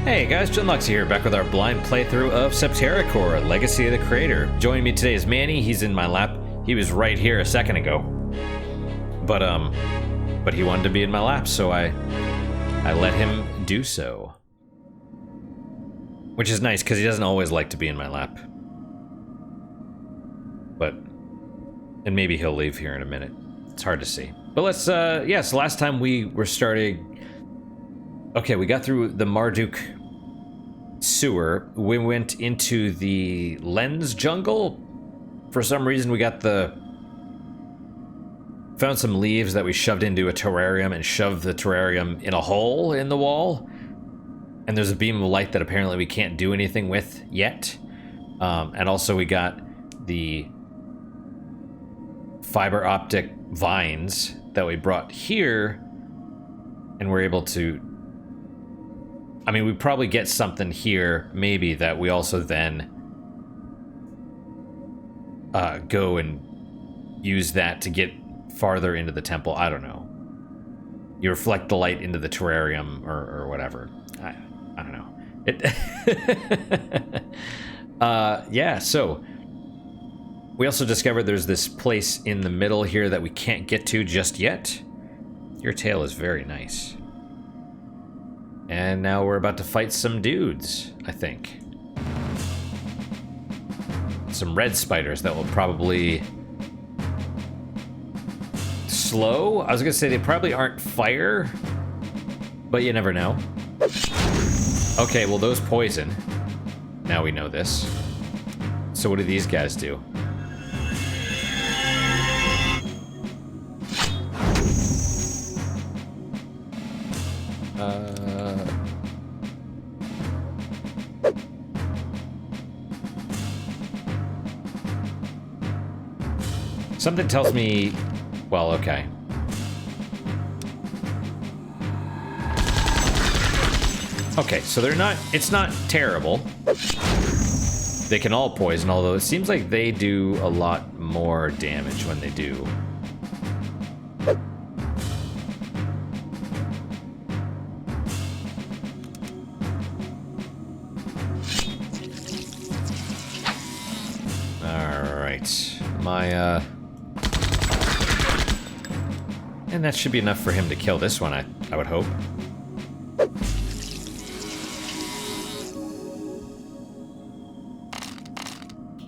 Hey guys, Junluxy here, back with our blind playthrough of Septerra Core, Legacy of the Creator. Joining me today is Manny. He's in my lap. He was right here a second ago. But he wanted to be in my lap, so I let him do so. Which is nice, because he doesn't always like to be in my lap. And maybe he'll leave here in a minute. It's hard to see. But let's, so last time we were starting... Okay, we got through the Marduk sewer. We went into the lens jungle. For some reason, we got found some leaves that we shoved into a terrarium and shoved the terrarium in a hole in the wall. And there's a beam of light that apparently we can't do anything with yet. And also we got the fiber optic vines that we brought here. And we're able to... I mean, we probably get something here, maybe, that we also then go and use that to get farther into the temple. I don't know. You reflect the light into the terrarium or whatever. I don't know. Yeah, so we also discovered there's this place in the middle here that we can't get to just yet. Your tail is very nice. And now we're about to fight some dudes, I think. Some red spiders that will probably... slow? I was gonna say they probably aren't fire, but you never know. Okay, well those poison. Now we know this. So what do these guys do? Something tells me... Well, okay. Okay, so they're not... It's not terrible. They can all poison, although it seems like they do a lot more damage when they do. Alright. My, And that should be enough for him to kill this one, I would hope.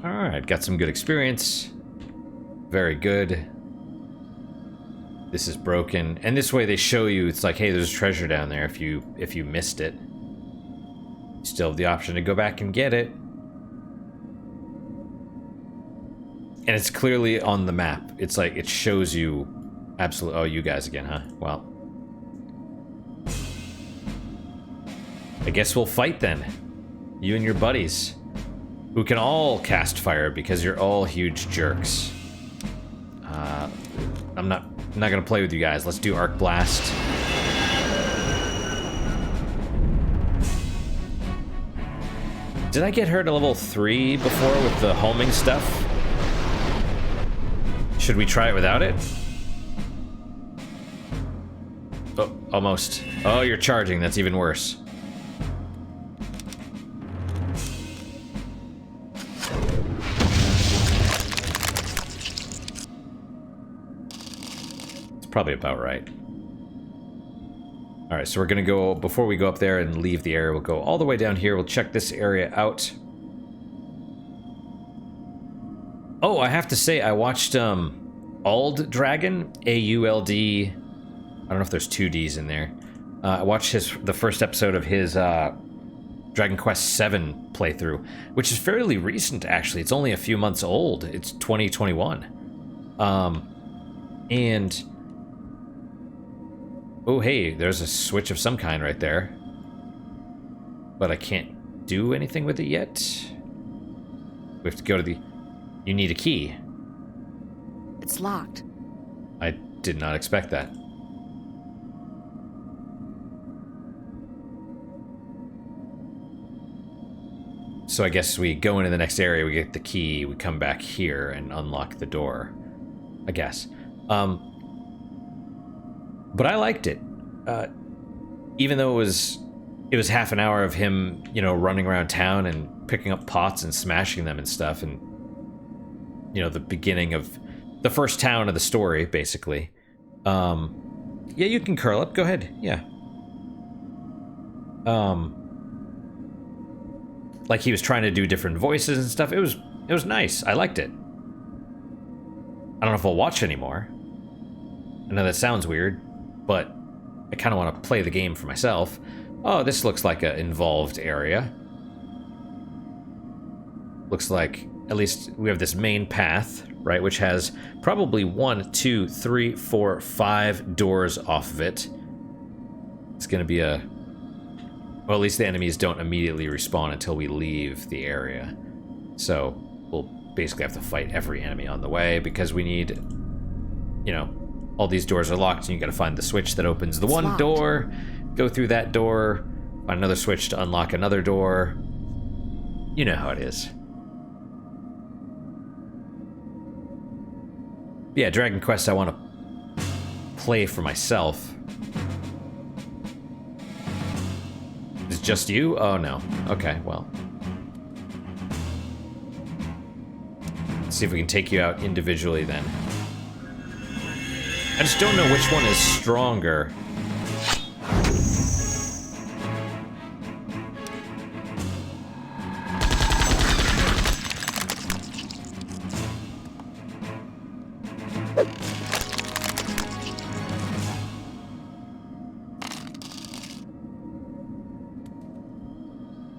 Alright, got some good experience. Very good. This is broken. And this way they show you, it's like, hey, there's treasure down there if you missed it. You still have the option to go back and get it. And it's clearly on the map. It's like, it shows you... Absolutely. Oh, you guys again, huh? Well. I guess we'll fight then. You and your buddies. Who can all cast fire because you're all huge jerks. I'm not gonna play with you guys. Let's do Arc Blast. Did I get her to level 3 before with the homing stuff? Should we try it without it? Oh, almost. Oh, you're charging. That's even worse. It's probably about right. Alright, so we're gonna go, before we go up there and leave the area, we'll go all the way down here. We'll check this area out. Oh, I have to say, I watched, Ald Dragon, A-U-L-D... I don't know if there's two D's in there. I watched the first episode of his Dragon Quest VII playthrough, which is fairly recent, actually. It's only a few months old. It's 2021. And... Oh, hey, there's a switch of some kind right there. But I can't do anything with it yet. We have to go to the... You need a key. It's locked. I did not expect that. So I guess we go into the next area, we get the key, we come back here and unlock the door. I guess. But I liked it. Even though it was it was half an hour of him, you know, running around town and picking up pots and smashing them and stuff, and, you know, the beginning of the first town of the story, basically. Yeah, you can curl up. Go ahead. Yeah. Like he was trying to do different voices and stuff. It was nice. I liked it. I don't know if I'll watch anymore. I know that sounds weird, but I kind of want to play the game for myself. Oh, this looks like an involved area. Looks like at least we have this main path, right, which has probably 1, 2, 3, 4, 5 doors off of it. It's going to be a... Well, at least the enemies don't immediately respawn until we leave the area. So we'll basically have to fight every enemy on the way because we need, you know, all these doors are locked and you got to find the switch that opens the one door, go through that door, find another switch to unlock another door. You know how it is. Yeah, Dragon Quest I want to play for myself. Is it just you? Oh, no. Okay, well. Let's see if we can take you out individually then. I just don't know which one is stronger.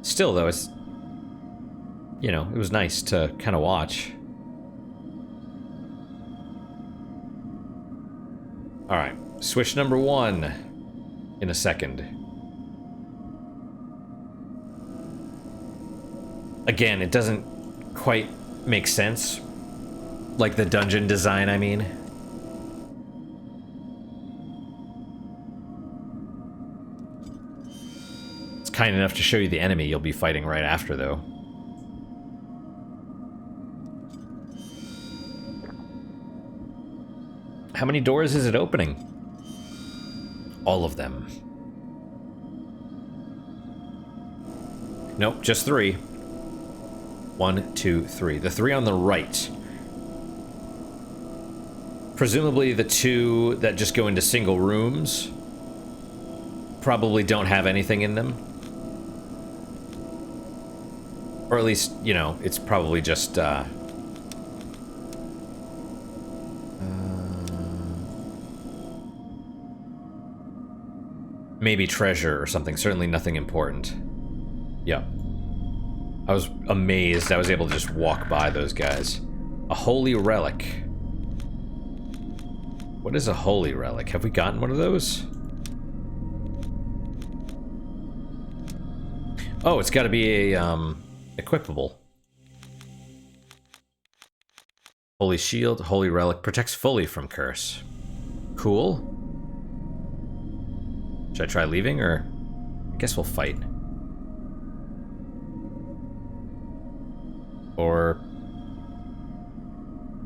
Still, though, it's, you know, it was nice to kind of watch. Alright, switch number 1 in a second. Again, it doesn't quite make sense. Like the dungeon design, I mean. It's kind enough to show you the enemy you'll be fighting right after, though. How many doors is it opening? All of them. Nope, just 3. 1, 2, 3. The 3 on the right. Presumably the 2 that just go into single rooms probably don't have anything in them. Or at least, you know, it's probably just, maybe treasure or something. Certainly nothing important. Yeah. I was amazed I was able to just walk by those guys. A holy relic. What is a holy relic? Have we gotten one of those? Oh, it's got to be a, equipable. Holy shield, holy relic, protects fully from curse. Cool. Should I try leaving, or... I guess we'll fight. Or...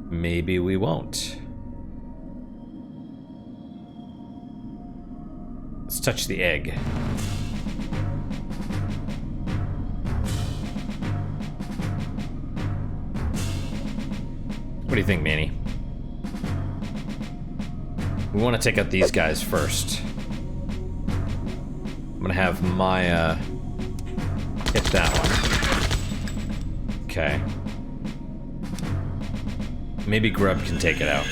maybe we won't. Let's touch the egg. What do you think, Manny? We want to take out these guys first. I'm gonna have Maya hit that one. Okay. Maybe Grub can take it out.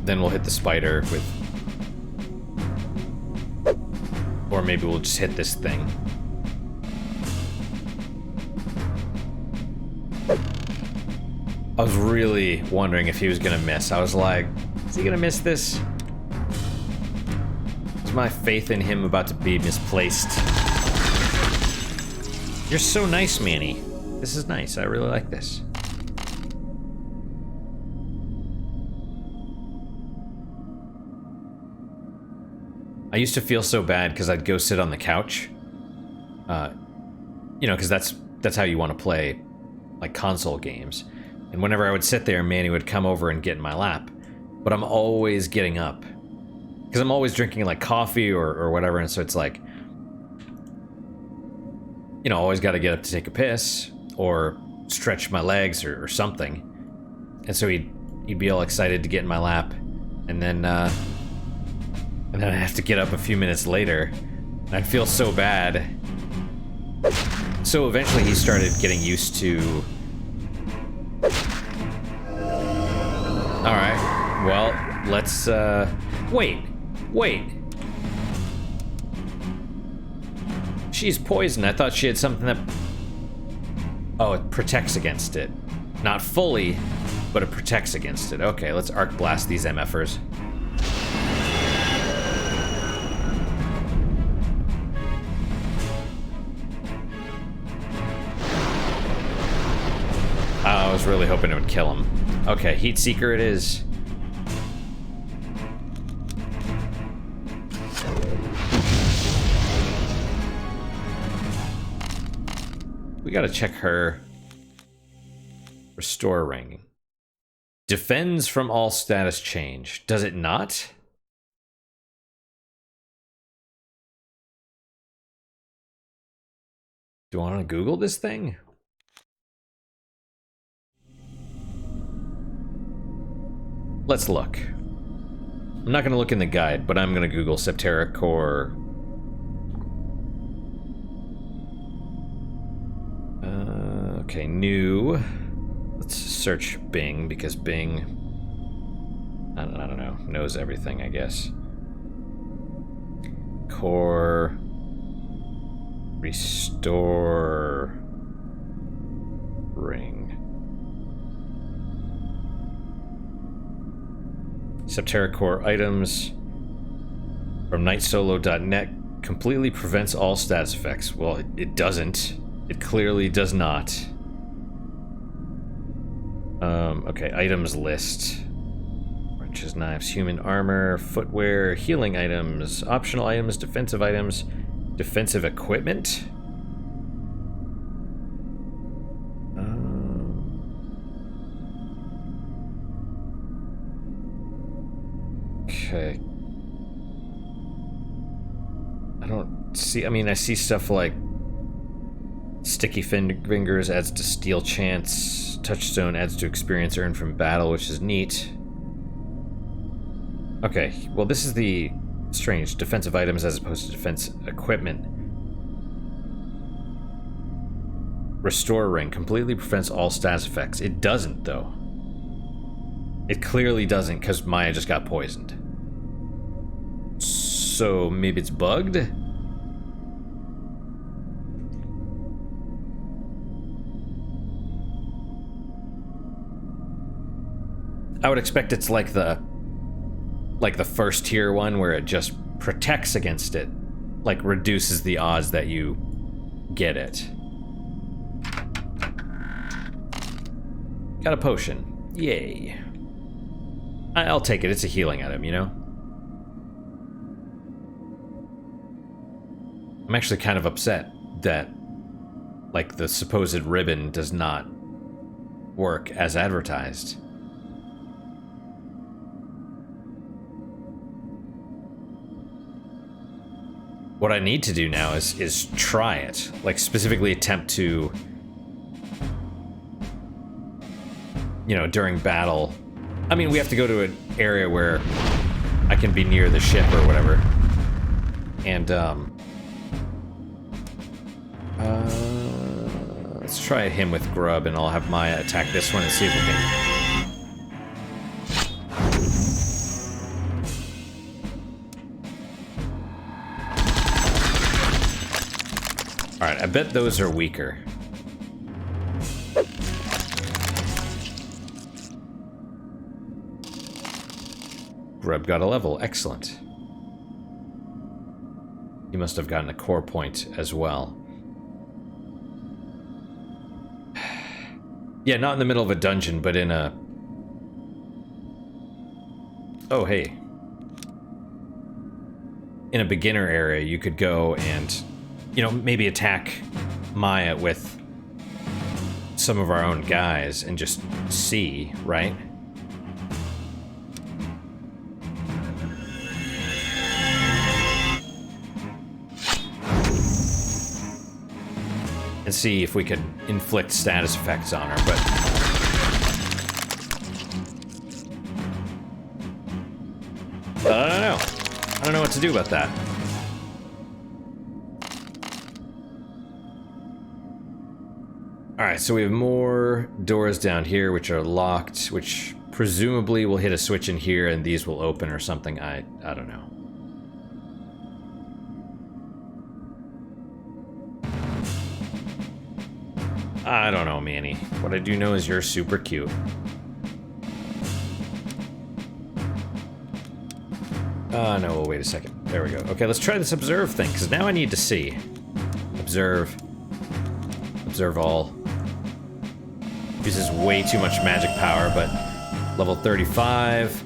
Then we'll hit the spider with... Or maybe we'll just hit this thing. I was really wondering if he was gonna miss. I was like, is he gonna miss this? Is my faith in him about to be misplaced? You're so nice, Manny. This is nice. I really like this. I used to feel so bad because I'd go sit on the couch. You know, because that's how you want to play, like, console games. And whenever I would sit there, Manny would come over and get in my lap. but I'm always getting up. Because I'm always drinking like coffee or whatever, and so it's like, you know, always got to get up to take a piss or stretch my legs or something. And so he'd be all excited to get in my lap, and then I'd have to get up a few minutes later, and I'd feel so bad. So eventually he started getting used to... Alright, well, let's, wait. She's poisoned. I thought she had something that... Oh, it protects against it. Not fully, but it protects against it. Okay, let's arc blast these MFers. I was really hoping it would kill him. Okay, Heat Seeker it is. We gotta check her. Restore ring. Defends from all status change. Does it not? Do I want to Google this thing? Let's look. I'm not gonna look in the guide, but I'm gonna Google Septerra core. Okay, new. Let's search Bing, because Bing, I don't know, knows everything, I guess. Core restore ring. Septerra core items from nightsolo.net completely prevents all status effects. Well, it doesn't. It clearly does not. Okay, items list. Wrenches, knives, human armor, footwear, healing items, optional items, defensive equipment. Okay. I don't see, I mean, I see stuff like sticky fingers adds to steal chance. Touchstone adds to experience earned from battle, which is neat. Okay, well this is the strange defensive items as opposed to defense equipment. Restore ring completely prevents all status effects. It doesn't though. It clearly doesn't because Maya just got poisoned. So maybe it's bugged? I would expect it's like the first tier one where it just protects against it, like reduces the odds that you get it. Got a potion. Yay. I'll take it. It's a healing item, you know? I'm actually kind of upset that, like, the supposed ribbon does not work as advertised. What I need to do now is try it. Like, specifically attempt to, you know, during battle. I mean, we have to go to an area where I can be near the ship or whatever. And, let's try him with Grub, and I'll have Maya attack this one and see if we can... Alright, I bet those are weaker. Grub got a level, excellent. He must have gotten a core point as well. Yeah, not in the middle of a dungeon, but in a... Oh, hey. In a beginner area, you could go and, you know, maybe attack Maya with some of our own guys and just see, right? and see if we could inflict status effects on her, but... I don't know. I don't know what to do about that. Alright, so we have more doors down here which are locked, which presumably will hit a switch in here and these will open or something. I don't know. I don't know, Manny. What I do know is you're super cute. No, wait a second. There we go. Okay, let's try this observe thing, because now I need to see. Observe. Observe all. Uses way too much magic power, but level 35,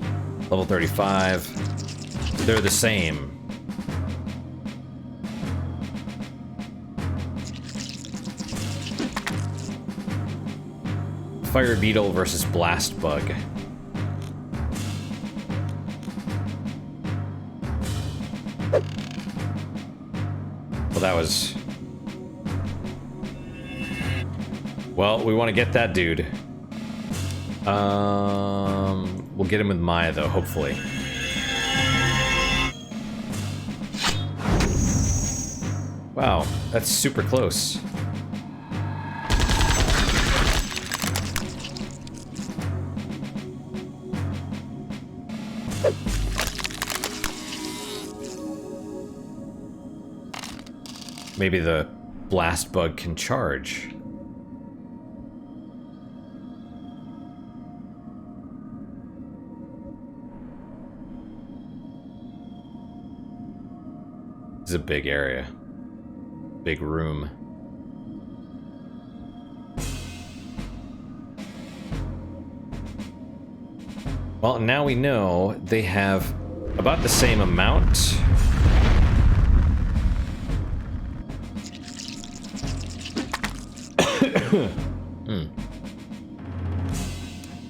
level 35, they're the same. Fire beetle versus blast bug. Well, that was... Well, we want to get that dude. We'll get him with Maya, though, hopefully. Wow, that's super close. Maybe the blast bug can charge. This is a big area. Big room. Well, now we know they have about the same amount.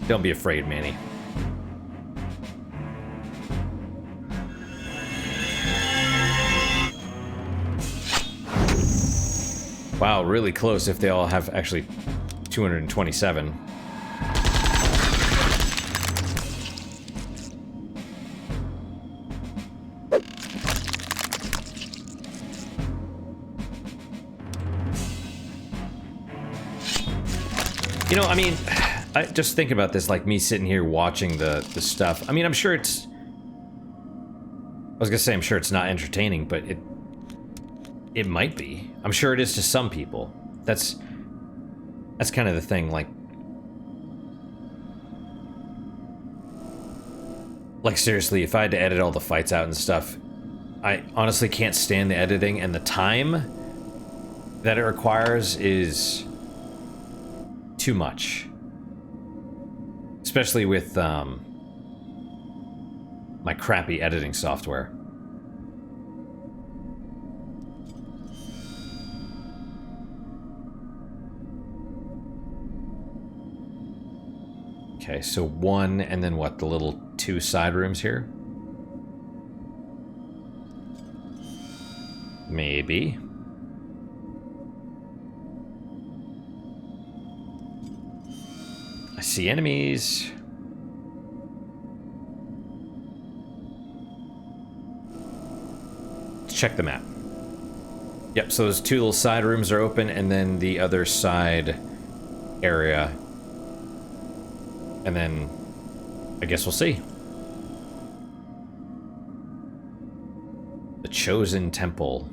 Don't be afraid, Manny. Wow, really close if they all have actually 227. You know, I mean, I just think about this, like me sitting here watching the stuff. I mean, I'm sure it's... I was gonna say I'm sure it's not entertaining, but it might be. I'm sure it is to some people. That's kind of the thing, like seriously, if I had to edit all the fights out and stuff, I honestly can't stand the editing, and the time that it requires is too much. Especially with my crappy editing software. Okay, so one, and then what, the little two side rooms here? Maybe. I see enemies. Let's check the map. Yep, so those two little side rooms are open, and then the other side area. And then, I guess we'll see. The Chosen Temple.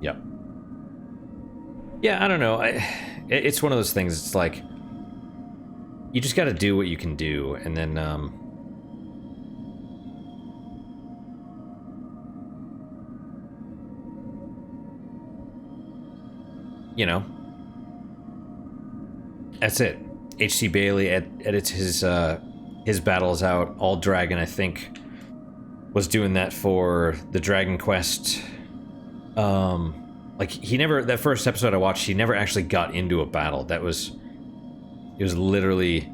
Yep. Yeah, I don't know. It's one of those things, it's like, you just gotta do what you can do, and then, you know, that's it. H.C. Bailey edits his battles out. All Dragon, I think, was doing that for the Dragon Quest. Like, he never, that first episode I watched, he never actually got into a battle. It was literally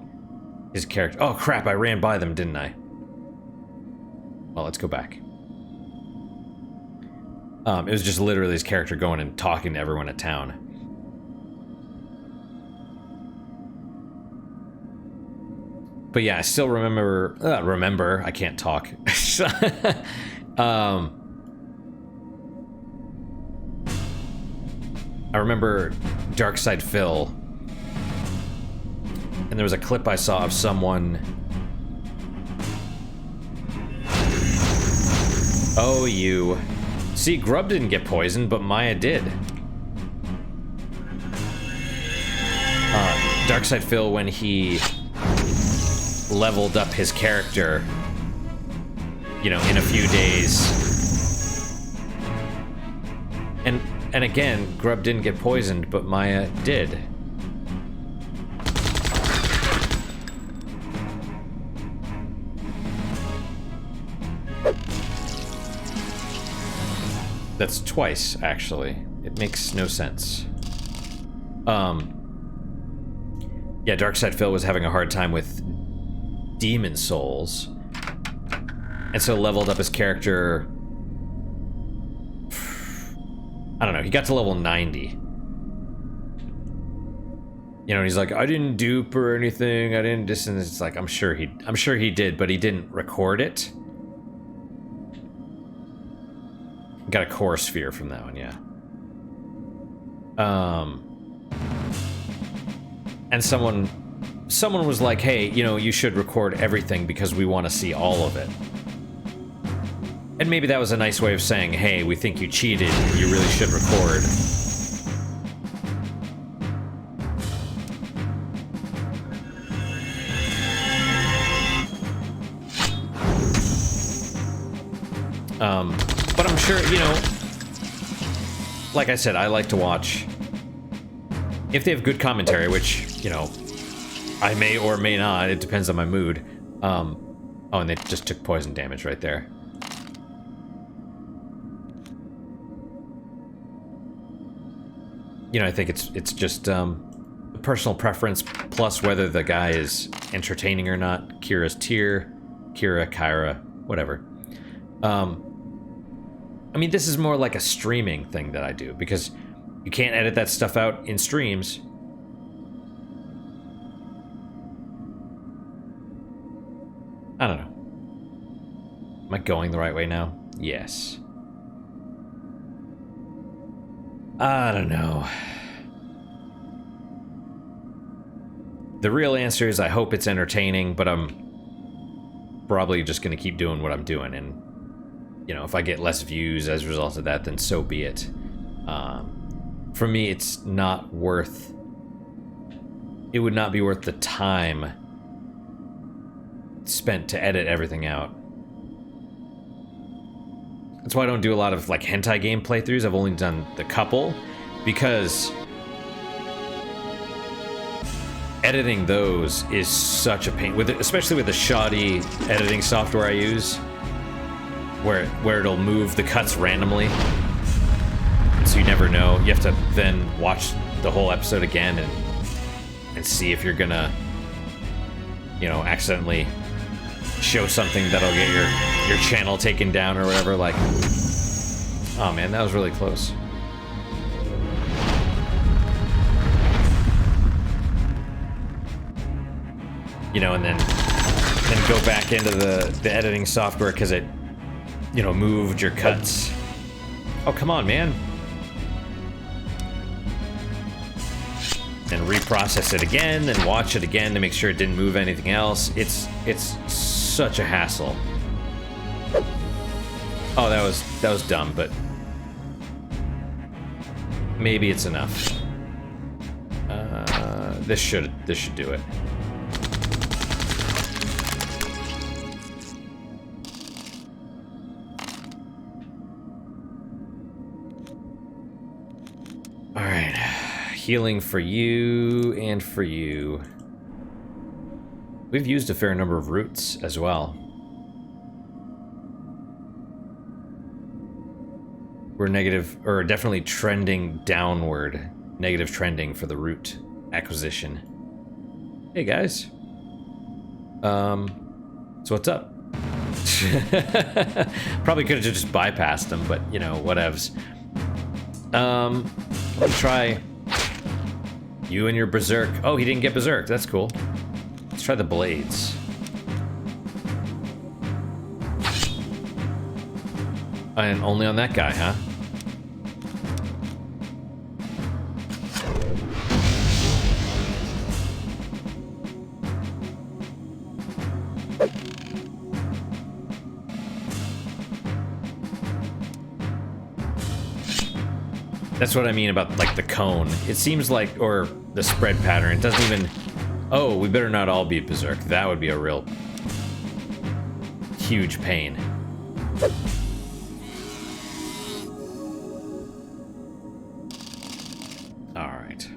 his character. Oh crap, I ran by them, didn't I? Well, let's go back. It was just literally his character going and talking to everyone at town. But yeah, I still remember, I can't talk. I remember Darkside Phil, and there was a clip I saw of someone... Oh, you. See, Grub didn't get poisoned, but Maya did. Darkside Phil, when he leveled up his character, you know, in a few days. And again, Grub didn't get poisoned, but Maya did. That's twice, actually. It makes no sense. Yeah, Darkside Phil was having a hard time with demon souls. And so leveled up his character... I don't know, he got to level 90. You know, he's like, I didn't dupe or anything, I didn't distance. It's like, I'm sure he did, but he didn't record it. Got a core sphere from that one, yeah. And someone was like, hey, you know, you should record everything because we want to see all of it. And maybe that was a nice way of saying, hey, we think you cheated, you really should record. But I'm sure, you know, like I said, I like to watch, if they have good commentary, which, you know, I may or may not, it depends on my mood. Oh, and they just took poison damage right there. You know, I think it's just personal preference, plus whether the guy is entertaining or not. Kyra, Kyra, whatever. I mean, this is more like a streaming thing that I do, because you can't edit that stuff out in streams. I don't know. Am I going the right way now? Yes. I don't know. The real answer is I hope it's entertaining, but I'm probably just going to keep doing what I'm doing. And, you know, if I get less views as a result of that, then so be it. For me, it's not worth... It would not be worth the time spent to edit everything out. That's why I don't do a lot of, like, hentai game playthroughs. I've only done the couple, because editing those is such a pain, especially with the shoddy editing software I use, where it'll move the cuts randomly, so you never know. You have to then watch the whole episode again and see if you're gonna, you know, accidentally show something that'll get your channel taken down or whatever. Like, oh man, that was really close. You know, and then go back into the editing software because it, you know, moved your cuts. Oh, come on, man. And reprocess it again and watch it again to make sure it didn't move anything else. It's such a hassle. Oh, that was dumb, but maybe it's enough. This should do it. All right, healing for you and for you. We've used a fair number of roots as well. We're negative, or definitely trending downward. Negative trending for the root acquisition. Hey guys. So what's up? Probably could have just bypassed him, but you know, whatevs. Let me try you and your berserk. Oh, he didn't get berserk. That's cool. Let's try the blades. And only on that guy, huh? That's what I mean about, like, the cone. It seems like, or the spread pattern, it doesn't even... Oh, we better not all be berserk. That would be a real... huge pain. Alright.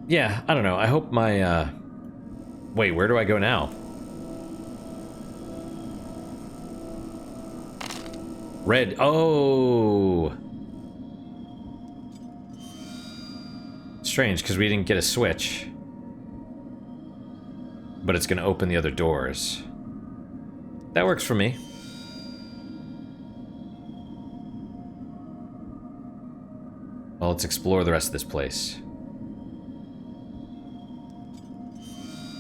Yeah, I don't know. I hope my, Wait, where do I go now? Red. Oh! Strange, because we didn't get a switch. But it's going to open the other doors. That works for me. Well, let's explore the rest of this place.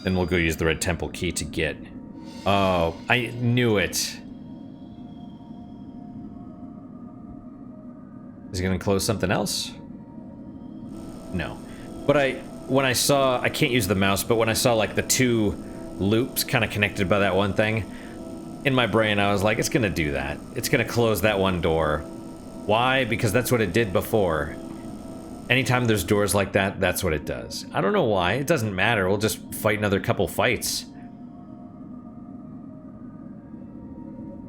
Then we'll go use the red temple key to get... Oh, I knew it. Is he gonna close something else? No. But when I saw... I can't use the mouse, but when I saw, like, the two loops kind of connected by that one thing, in my brain I was like, it's gonna do that. It's gonna close that one door. Why? Because that's what it did before. Anytime there's doors like that, that's what it does. I don't know why. It doesn't matter. We'll just fight another couple fights.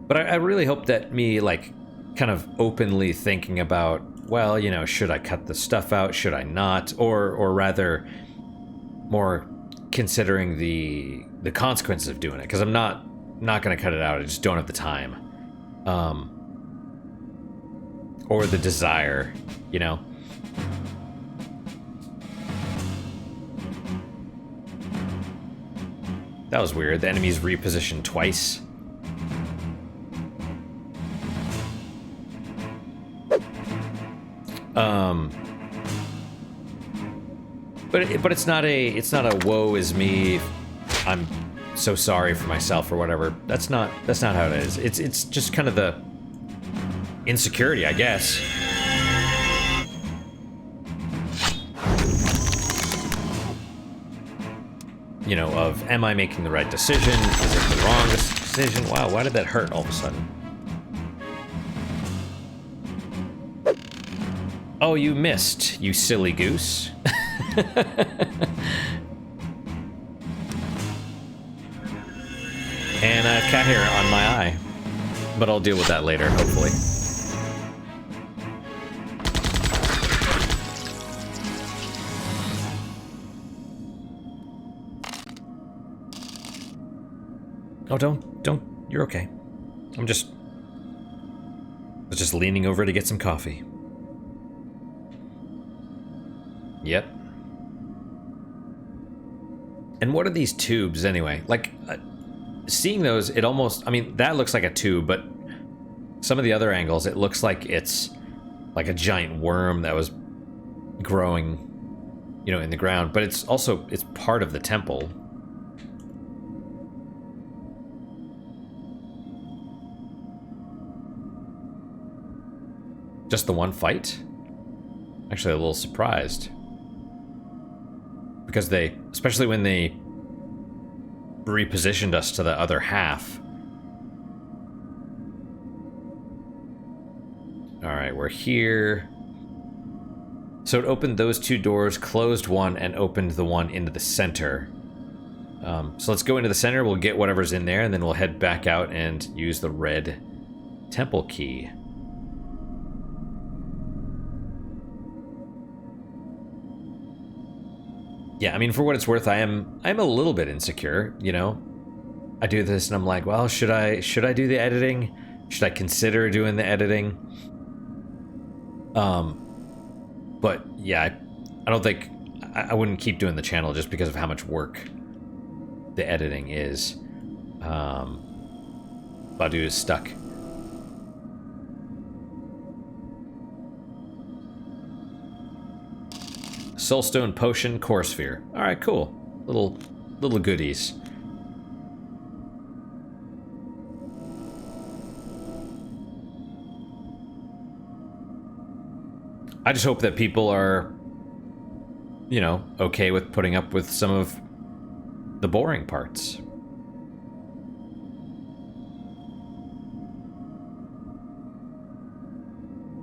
But I really hope that me, like, kind of openly thinking about, well, you know, should I cut the stuff out? Should I not? Or rather, more considering the consequences of doing it. Because I'm not going to cut it out. I just don't have the time. Or the desire, you know? That was weird. The enemy's repositioned twice. But it's not a woe is me, I'm so sorry for myself or whatever. That's not how it is. It's just kind of the insecurity, I guess. You know, of, am I making the right decision? Is it the wrong decision? Wow, why did that hurt all of a sudden? Oh, you missed, you silly goose. And I have cat hair on my eye. But I'll deal with that later, hopefully. Oh, don't, you're okay. I was just leaning over to get some coffee. Yep. And what are these tubes, anyway? Like, seeing those, it almost... I mean, that looks like a tube, but some of the other angles, it looks like it's like a giant worm that was growing, you know, in the ground. But it's also... it's part of the temple. Just the one fight? Actually, a little surprised. Because they, especially when they repositioned us to the other half. Alright, we're here. So it opened those two doors, closed one, and opened the one into the center. So let's go into the center, we'll get whatever's in there, and then we'll head back out and use the red temple key. Yeah, I mean, for what it's worth, I'm a little bit insecure, you know? I do this and I'm like, well, should I do the editing? Should I consider doing the editing? But yeah, I don't think I wouldn't keep doing the channel just because of how much work the editing is. Badu is stuck. Soulstone Potion, Core Sphere. Alright, cool. Little goodies. I just hope that people are, you know, okay with putting up with some of the boring parts.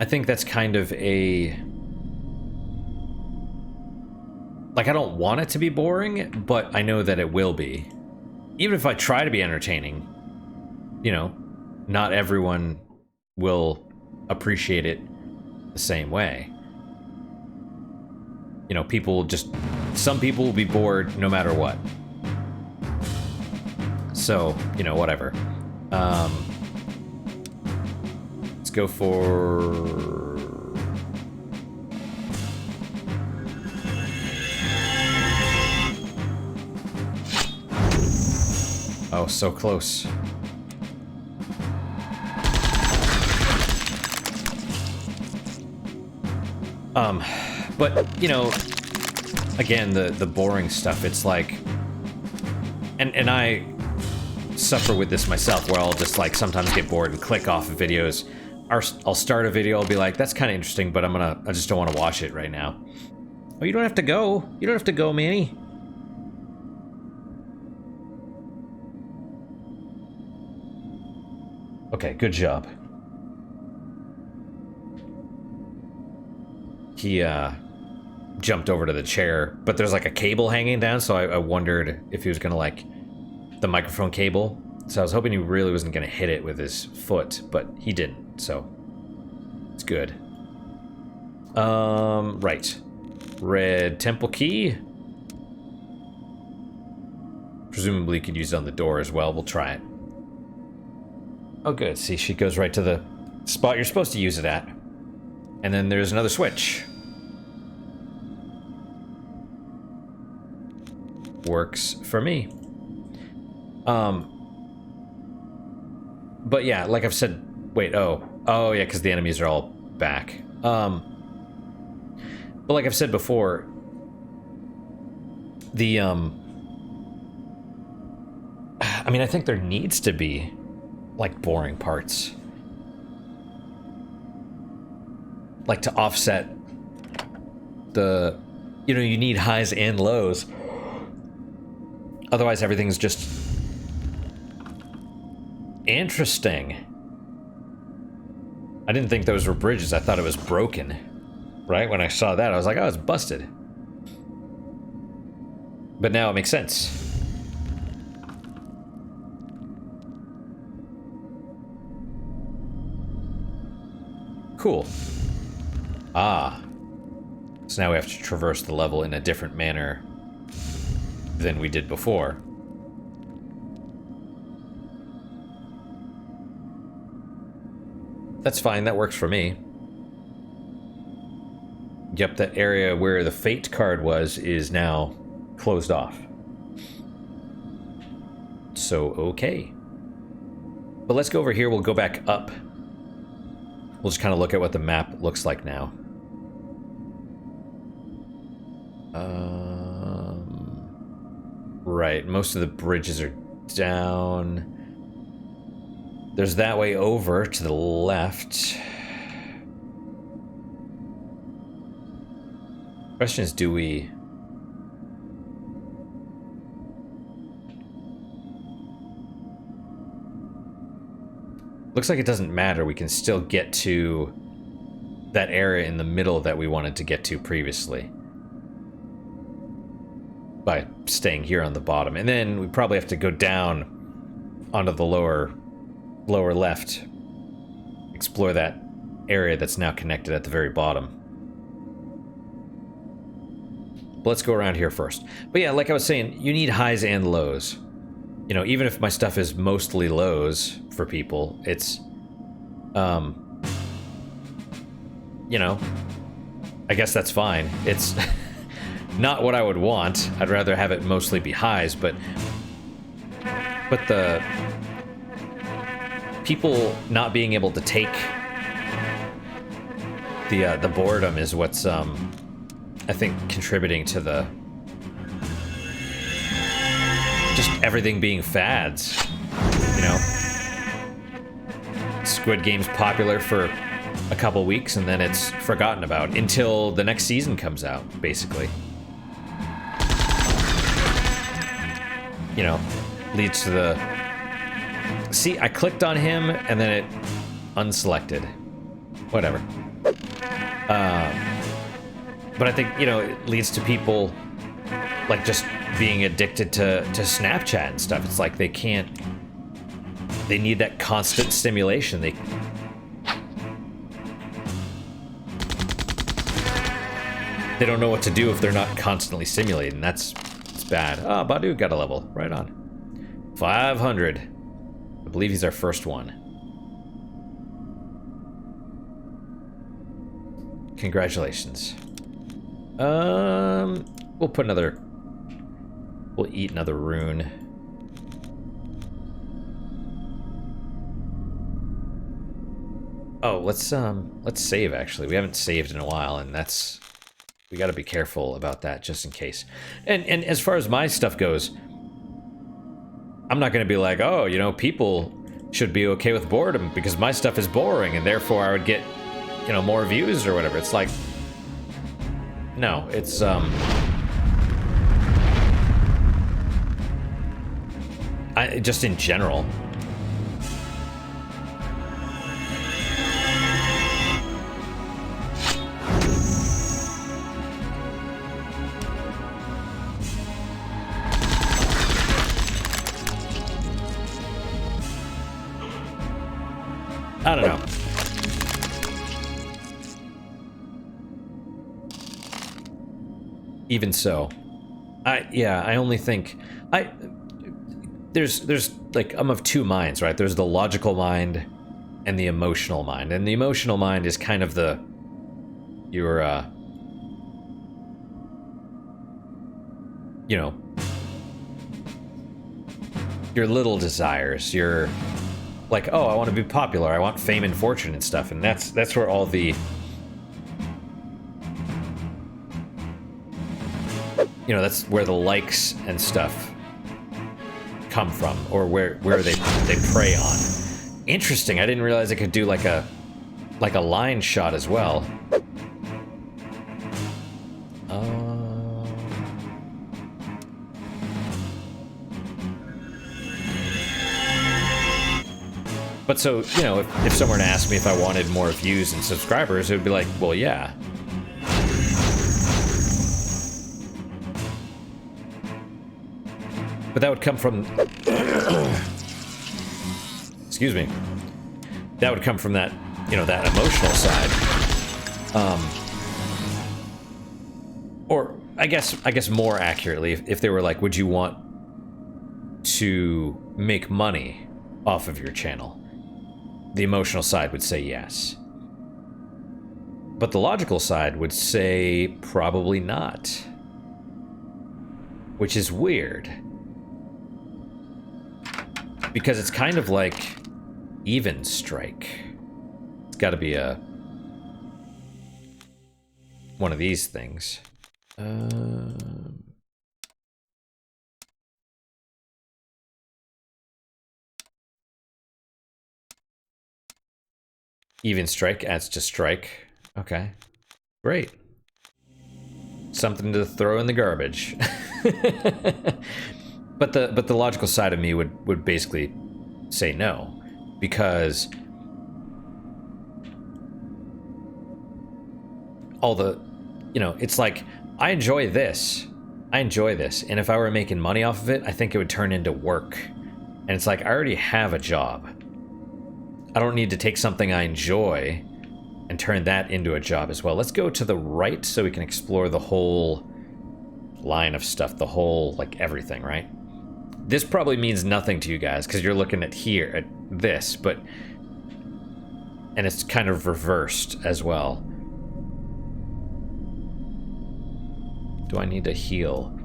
I think that's kind of a... Like, I don't want it to be boring, but I know that it will be. Even if I try to be entertaining, you know, not everyone will appreciate it the same way. You know, people will just... Some people will be bored no matter what. So, you know, whatever. Let's go for... Oh, so close. But, you know, again, the boring stuff, it's like... And I suffer with this myself, where I'll just, like, sometimes get bored and click off of videos. I'll start a video, I'll be like, that's kind of interesting, but I just don't want to watch it right now. Oh, you don't have to go. You don't have to go, Manny. Okay, good job. He, jumped over to the chair, but there's like a cable hanging down, so I wondered if he was gonna, like, the microphone cable. So I was hoping he really wasn't gonna hit it with his foot, but he didn't, so it's good. Right. Red temple key. Presumably you could use it on the door as well. We'll try it. Oh, good. See, she goes right to the spot you're supposed to use it at. And then there's another switch. Works for me. But yeah, like I've said... Wait, oh, yeah, because the enemies are all back. But like I've said before... The, I mean, I think there needs to be, like, boring parts. Like, to offset the... You know, you need highs and lows. Otherwise, everything's just... interesting. I didn't think those were bridges. I thought it was broken. Right? When I saw that, I was like, oh, it's busted. But now it makes sense. Cool. Ah. So now we have to traverse the level in a different manner than we did before. That's fine, that works for me. Yep, that area where the fate card was is now closed off. So, okay. But let's go over here, we'll go back up. We'll just kind of look at what the map looks like now. Right, most of the bridges are down. There's that way over to the left. Question is, do we... Looks like it doesn't matter. We can still get to that area in the middle that we wanted to get to previously. By staying here on the bottom. And then we probably have to go down onto the lower left. Explore that area that's now connected at the very bottom. But let's go around here first. But yeah, like I was saying, you need highs and lows. You know, even if my stuff is mostly lows for people, it's, you know, I guess that's fine. It's, not what I would want. I'd rather have it mostly be highs, but the people not being able to take the boredom is what's I think contributing to the just everything being fads, you know. Squid Game's popular for a couple weeks and then it's forgotten about until the next season comes out, basically. You know, leads to the... See, I clicked on him and then it unselected. Whatever. But I think, you know, it leads to people like just being addicted to Snapchat and stuff. It's like they can't... They need that constant stimulation. They don't know what to do if they're not constantly stimulating. It's bad. Oh, Badu got a level. Right on. 500. I believe he's our first one. Congratulations. We'll put another... We'll eat another rune. Oh, let's save, actually. We haven't saved in a while, and that's... We gotta be careful about that, just in case. And as far as my stuff goes, I'm not gonna be like, oh, you know, people should be okay with boredom because my stuff is boring, and therefore I would get, you know, more views or whatever. It's like... No, it's, just in general. I don't know. Even so, I only think there's like, I'm of two minds, right? There's the logical mind and the emotional mind. And the emotional mind is kind of your you know, your little desires, your like, oh, I want to be popular, I want fame and fortune and stuff, and that's where all the, you know, that's where the likes and stuff come from, or where they prey on. Interesting. I didn't realize it could do like a line shot as well. But so, you know, if someone asked me if I wanted more views and subscribers, it would be like, well, yeah. But that would come from... Excuse me. That would come from that, you know, that emotional side. Or, I guess more accurately, if they were like, would you want to make money off of your channel? The emotional side would say yes. But the logical side would say probably not. Which is weird. Because it's kind of like even strike. It's got to be one of these things. Even strike adds to strike. Okay. Great. Something to throw in the garbage. But the logical side of me would basically say no. Because all the, you know, it's like, I enjoy this. And if I were making money off of it, I think it would turn into work. And it's like, I already have a job. I don't need to take something I enjoy and turn that into a job as well. Let's go to the right so we can explore the whole line of stuff, the whole, like, everything, right? This probably means nothing to you guys because you're looking at here, at this, but... And it's kind of reversed as well. do I need to heal?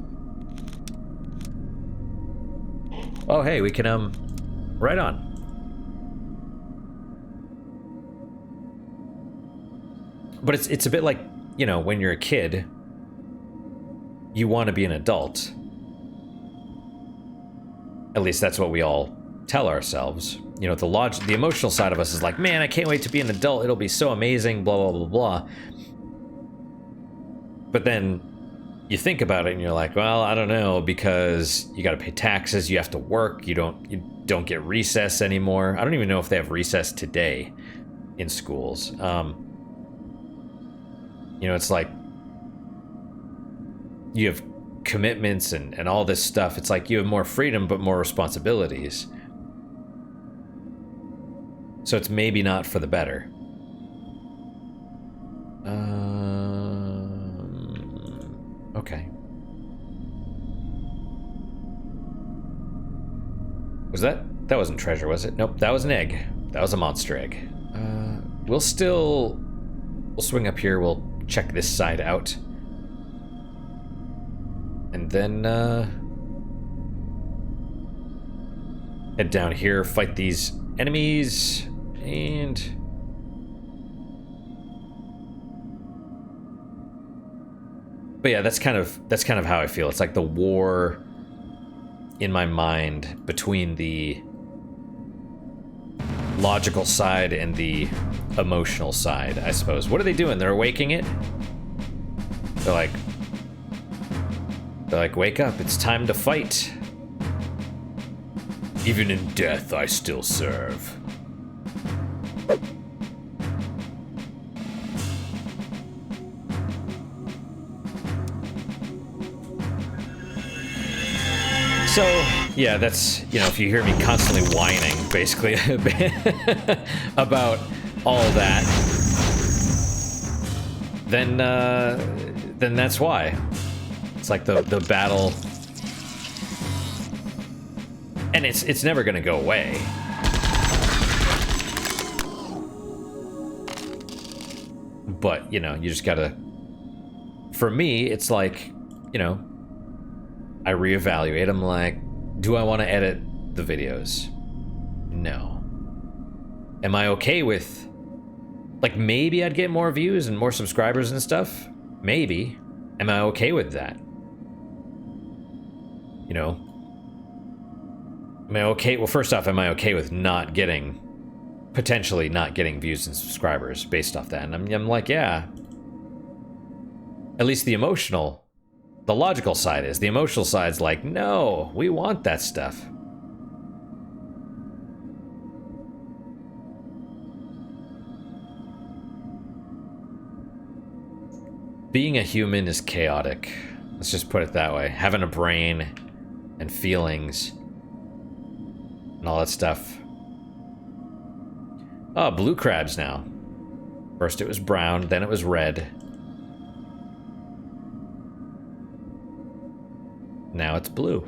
Oh, hey, we can, right on. But it's a bit like, you know, when you're a kid, you want to be an adult. At least that's what we all tell ourselves. You know, the emotional side of us is like, man, I can't wait to be an adult. It'll be so amazing, blah, blah, blah, blah. But then you think about it and you're like, well, I don't know, because you got to pay taxes, you have to work, you don't get recess anymore. I don't even know if they have recess today in schools. You know, it's like you have commitments and all this stuff. It's like you have more freedom but more responsibilities. So it's maybe not for the better. Okay. Was that wasn't treasure, was it? Nope, that was an egg. That was a monster egg. We'll swing up here, we'll check this side out. And then, head down here, fight these enemies, and... But yeah, that's kind of how I feel. It's like the war in my mind between the logical side and the emotional side, I suppose. What are they doing? They're awaking it? They're like, wake up, it's time to fight. Even in death, I still serve. So, yeah, that's, you know, if you hear me constantly whining, basically, about all that, then that's why. It's like the battle, and it's never gonna go away. But, you know, you just gotta, for me, it's like, you know, I reevaluate. I'm like, do I want to edit the videos? No. Am I okay with, like, maybe I'd get more views and more subscribers and stuff? Maybe. Am I okay with that? You know? Am I okay? Well, first off, am I okay with potentially not getting views and subscribers based off that? And I'm like, yeah. At least the logical side is. The emotional side's like, no, we want that stuff. Being a human is chaotic. Let's just put it that way. Having a brain and feelings and all that stuff. Oh, blue crabs now. First it was brown, then it was red. Now it's blue.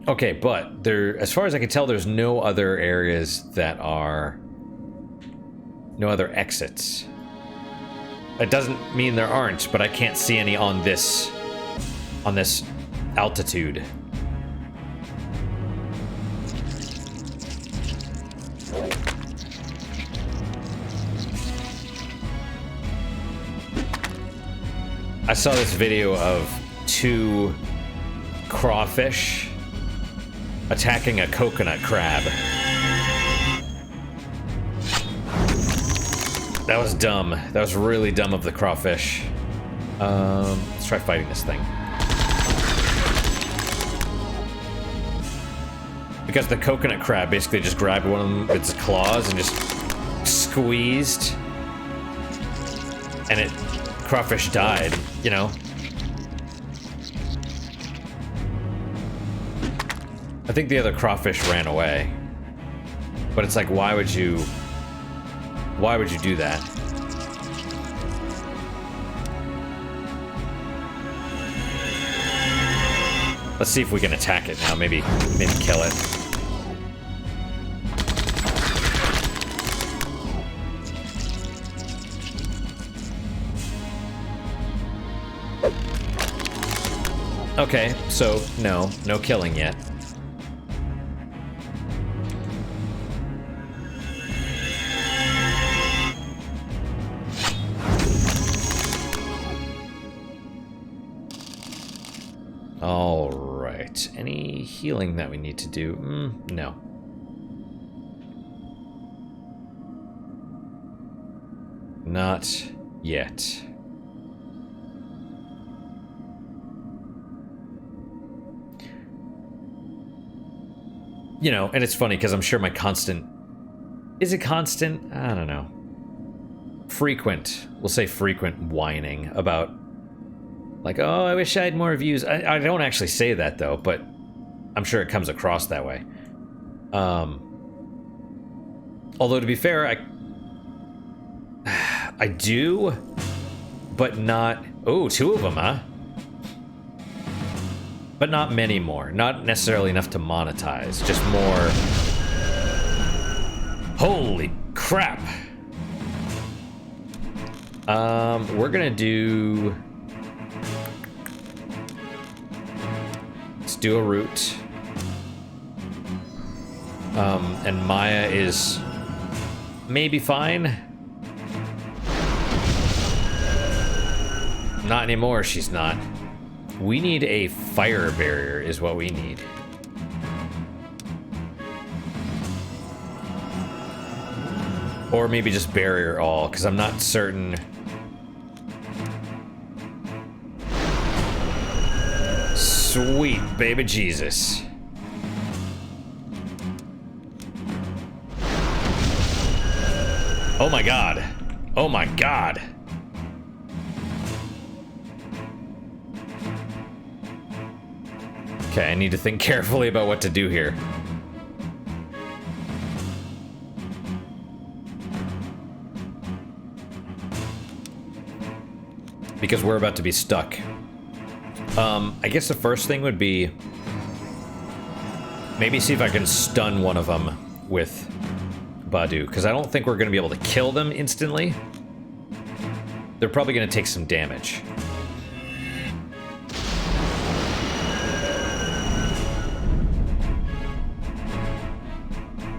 Okay, but as far as I can tell, there's no other areas that are... No other exits. It doesn't mean there aren't, but I can't see any on this altitude. I saw this video of 2 crawfish attacking a coconut crab. That was dumb. That was really dumb of the crawfish. Let's try fighting this thing. Because the coconut crab basically just grabbed one of them with its claws and just squeezed. And crawfish died, you know? I think the other crawfish ran away. But it's like, why would you do that? Let's see if we can attack it now. Maybe kill it. Okay, so no killing yet. All right, any healing that we need to do? No. Not yet. You know, and it's funny because I'm sure my constant... Is it constant? I don't know. Frequent. We'll say frequent whining about... Like, oh, I wish I had more views. I don't actually say that, though, but I'm sure it comes across that way. Although, to be fair, I do, but not... Oh, 2 of them, huh? But not many more. Not necessarily enough to monetize. Just more... Holy crap! We're gonna do... Let's do a route. And Maya is maybe fine. Not anymore, she's not. We need a fire barrier is what we need. Or maybe just barrier all, because I'm not certain. Sweet baby Jesus. Oh my god. Oh my god. Okay, I need to think carefully about what to do here. Because we're about to be stuck. I guess the first thing would be... Maybe see if I can stun one of them with Badu, because I don't think we're going to be able to kill them instantly. They're probably going to take some damage.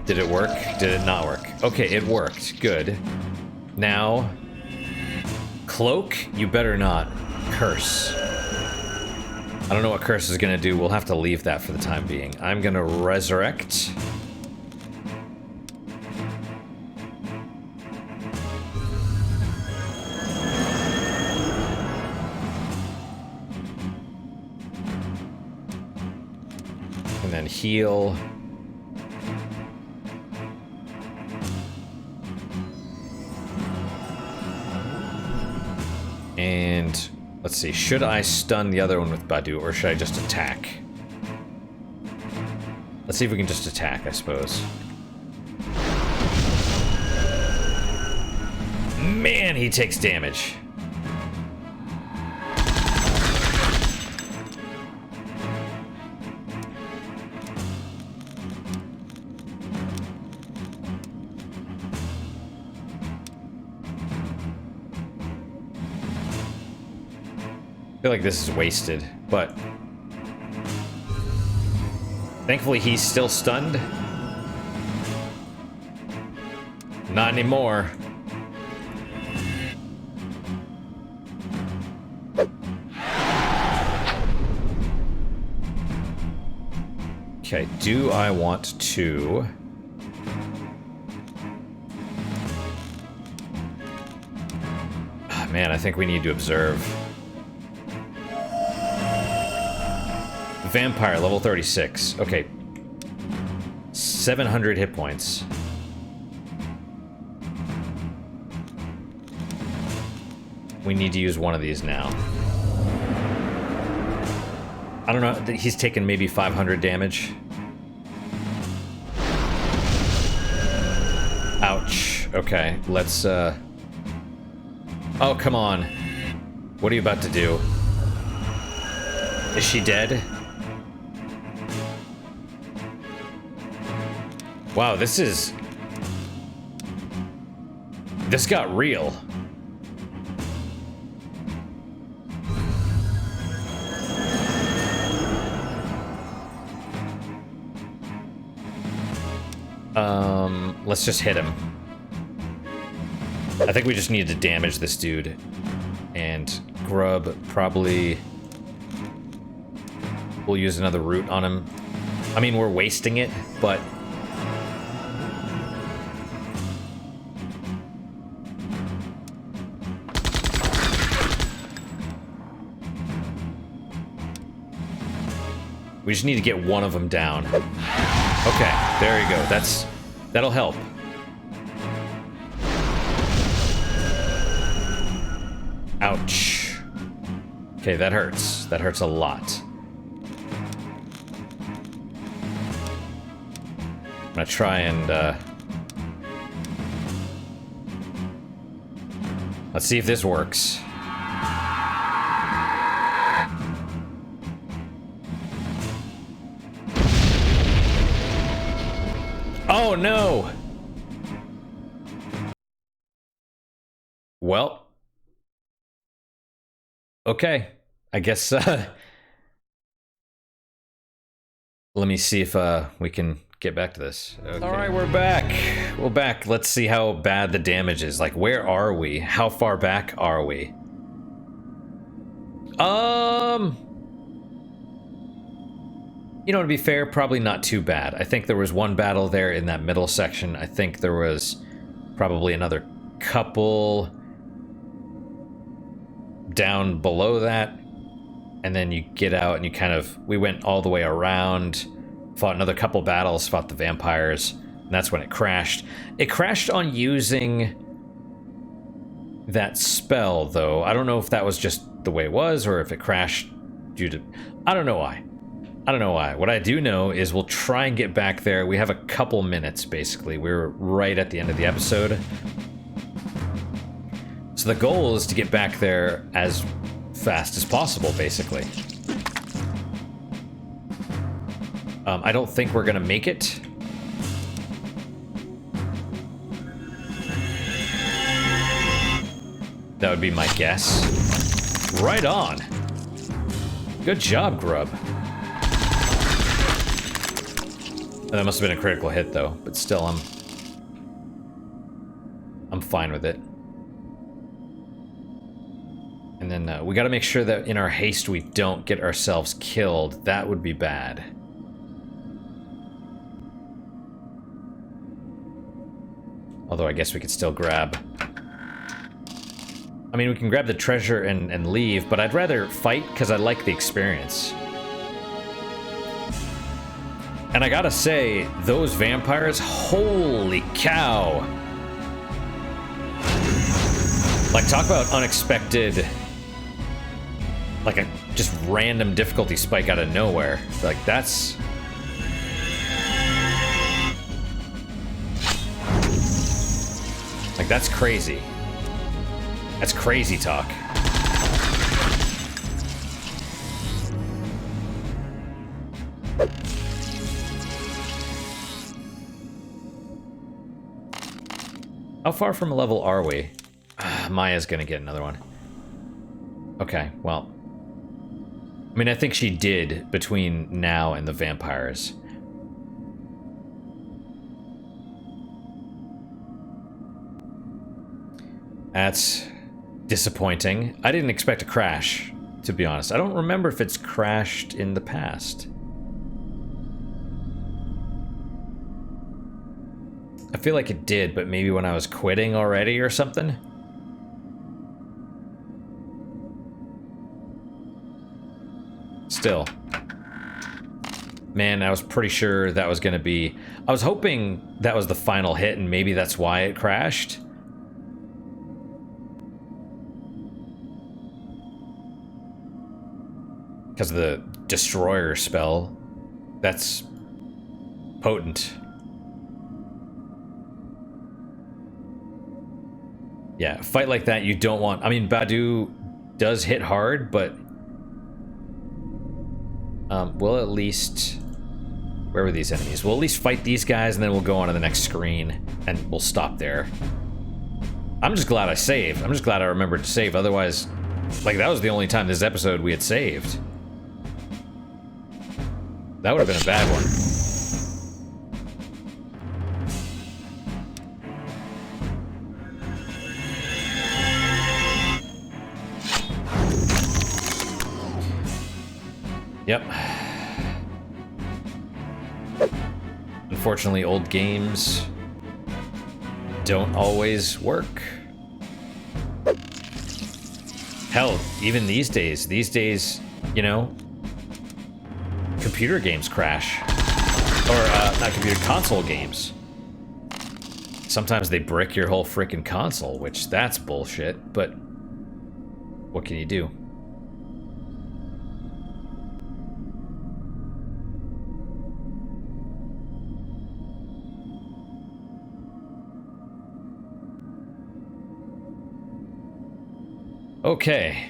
Did it work? Did it not work? Okay, it worked. Good. Now... Cloak? You better not. Curse. I don't know what Curse is going to do. We'll have to leave that for the time being. I'm going to resurrect. And then heal. And let's see, should I stun the other one with Badu, or should I just attack? Let's see if we can just attack, I suppose. Man, he takes damage. I feel like this is wasted, but thankfully he's still stunned. Not anymore. Okay, do I want to... Oh, man, I think we need to observe. Vampire, level 36. Okay. 700 hit points. We need to use one of these now. I don't know. He's taken maybe 500 damage. Ouch. Okay, let's, Oh, come on. What are you about to do? Is she dead? Wow, this got real. Let's just hit him. I think we just need to damage this dude. And Grub probably... We'll use another root on him. I mean, we're wasting it, but... We just need to get one of them down. Okay, there you go. That'll help. Ouch. Okay, that hurts. That hurts a lot. I'm gonna try and, let's see if this works. Oh, no! Well. Okay. I guess, let me see if, we can get back to this. Okay. Alright, we're back. We're back. Let's see how bad the damage is. Like, where are we? How far back are we? You know, to be fair, probably not too bad. I think there was one battle there in that middle section. I think there was probably another couple down below that. And then you get out and you kind of... We went all the way around, fought another couple battles, fought the vampires, and that's when it crashed. It crashed on using that spell, though. I don't know if that was just the way it was, or if it crashed due to... I don't know why. I don't know why. What I do know is we'll try and get back there. We have a couple minutes, basically. We're right at the end of the episode. So the goal is to get back there as fast as possible, basically. I don't think we're gonna make it. That would be my guess. Right on. Good job, Grub. That must have been a critical hit, though. But still, I'm fine with it. And then we got to make sure that in our haste we don't get ourselves killed. That would be bad. Although I guess we could still grab... I mean, we can grab the treasure and leave, but I'd rather fight because I like the experience. And I gotta say, those vampires, holy cow! Like, talk about unexpected... Like a just random difficulty spike out of nowhere. Like, that's... Like, that's crazy. That's crazy talk. How far from a level are we? Maya's gonna get another one. Okay, well... I mean, I think she did between now and the vampires. That's disappointing. I didn't expect a crash, to be honest. I don't remember if it's crashed in the past. I feel like it did, but maybe when I was quitting already or something? Still. Man, I was pretty sure that was gonna be... I was hoping that was the final hit and maybe that's why it crashed. Because of the destroyer spell. That's potent. Yeah, a fight like that you don't want... I mean, Badu does hit hard, but... we'll at least... Where were these enemies? We'll at least fight these guys, and then we'll go on to the next screen, and we'll stop there. I'm just glad I saved. I'm just glad I remembered to save. Otherwise, like, that was the only time this episode we had saved. That would have been a bad one. Yep. Unfortunately, old games don't always work. Hell, even these days, you know, computer games crash. Or, not computer, console games. Sometimes they brick your whole freaking console, which that's bullshit, but what can you do? Okay.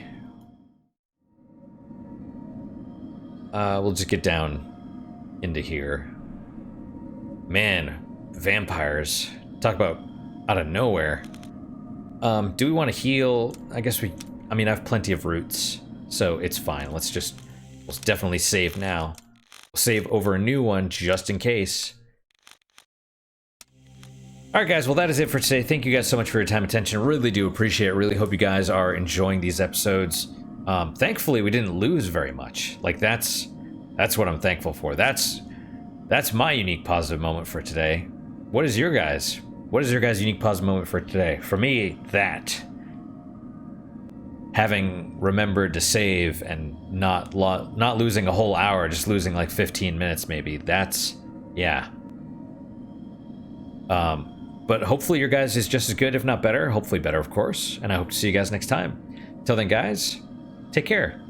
We'll just get down into here. Man, vampires. Talk about out of nowhere. Do we want to heal? I guess I mean, I have plenty of roots, so it's fine. We'll definitely save now. We'll save over a new one just in case. Alright guys, well that is it for today. Thank you guys so much for your time and attention. Really do appreciate it. Really hope you guys are enjoying these episodes. Thankfully we didn't lose very much. Like that's what I'm thankful for. That's my unique positive moment for today. What is your guys' unique positive moment for today? For me, that. Having remembered to save and not losing a whole hour, just losing like 15 minutes maybe. That's, yeah. But hopefully your guys is just as good, if not better. Hopefully better, of course. And I hope to see you guys next time. Till then, guys, take care.